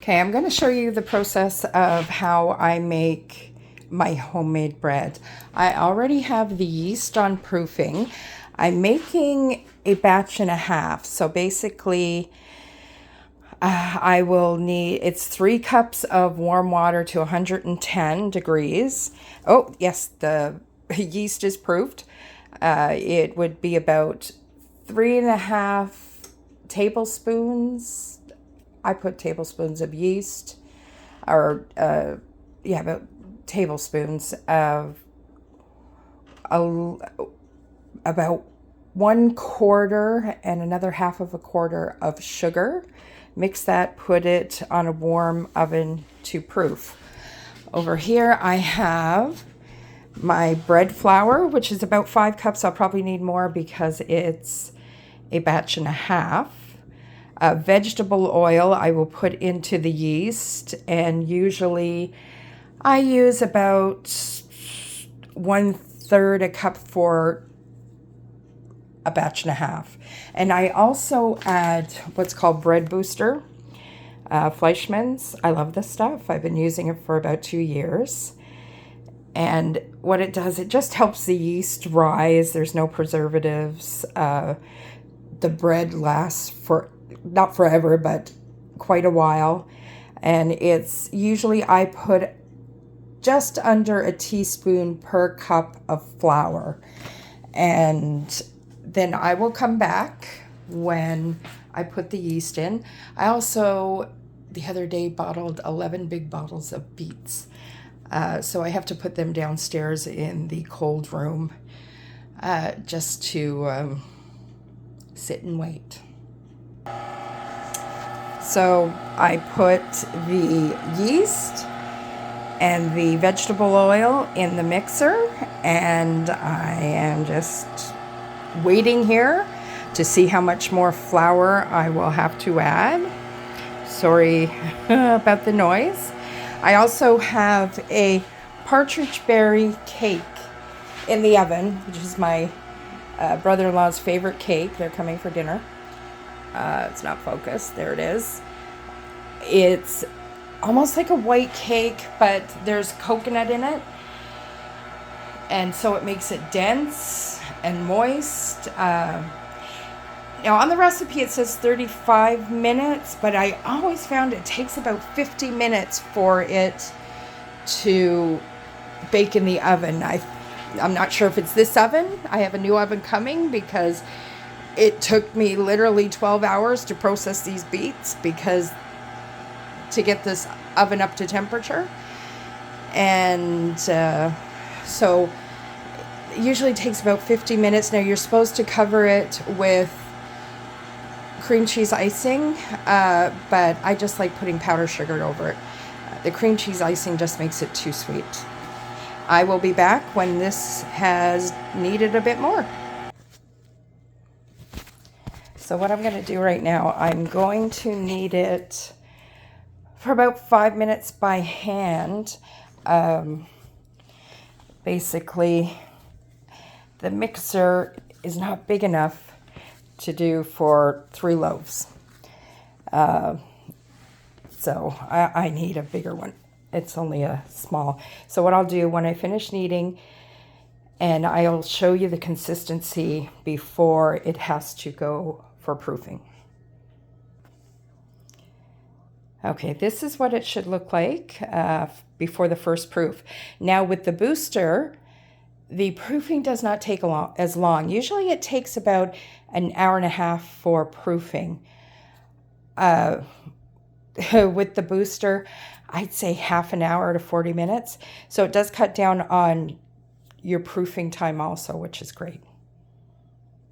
Okay, I'm going to show you the process of how I make my homemade bread. I already have the yeast on proofing. I'm making a batch and a half. So basically, I will need, it's 3 cups of warm water to 110 degrees. Oh, yes, the yeast is proofed. It would be about 3.5 tablespoons. I put tablespoons of yeast, or about tablespoons of about 1/4 and another 1/2 of a quarter of sugar. Mix that, put it on a warm oven to proof. Over here I have my bread flour, which is about 5 cups. I'll probably need more because it's a batch and a half. Vegetable oil I will put into the yeast, and usually I use about 1/3 a cup for a batch and a half. And I also add what's called bread booster, Fleischmann's. I love this stuff. I've been using it for about 2 years. And what it does, it just helps the yeast rise. There's no preservatives. The bread lasts for not forever, but quite a while. And it's usually I put just under a teaspoon per cup of flour. And then I will come back when I put the yeast in. I also, the other day, bottled 11 big bottles of beets. So I have to put them downstairs in the cold room just to sit and wait. So I put the yeast and the vegetable oil in the mixer, and I am just waiting here to see how much more flour I will have to add. Sorry about the noise. I also have a partridge berry cake in the oven, which is my brother-in-law's favorite cake. They're coming for dinner. It's not focused. There it is. It's almost like a white cake, but there's coconut in it. And so it makes it dense and moist. Now on the recipe it says 35 minutes, but I always found it takes about 50 minutes for it to bake in the oven. I'm not sure if it's this oven. I have a new oven coming because it took me literally 12 hours to process these beets to get this oven up to temperature. And so it usually takes about 50 minutes. Now you're supposed to cover it with cream cheese icing, but I just like putting powdered sugar over it. The cream cheese icing just makes it too sweet. I will be back when this has kneaded a bit more. So what I'm going to do right now, I'm going to knead it for about 5 minutes by hand. Basically, the mixer is not big enough to do for 3 loaves. So I need a bigger one. It's only a small. So what I'll do when I finish kneading, and I'll show you the consistency before it has to go for proofing. Okay, this is what it should look like before the first proof. Now with the booster, the proofing does not take as long. Usually it takes about an hour and a half for proofing. With the booster, I'd say half an hour to 40 minutes. So it does cut down on your proofing time also, which is great.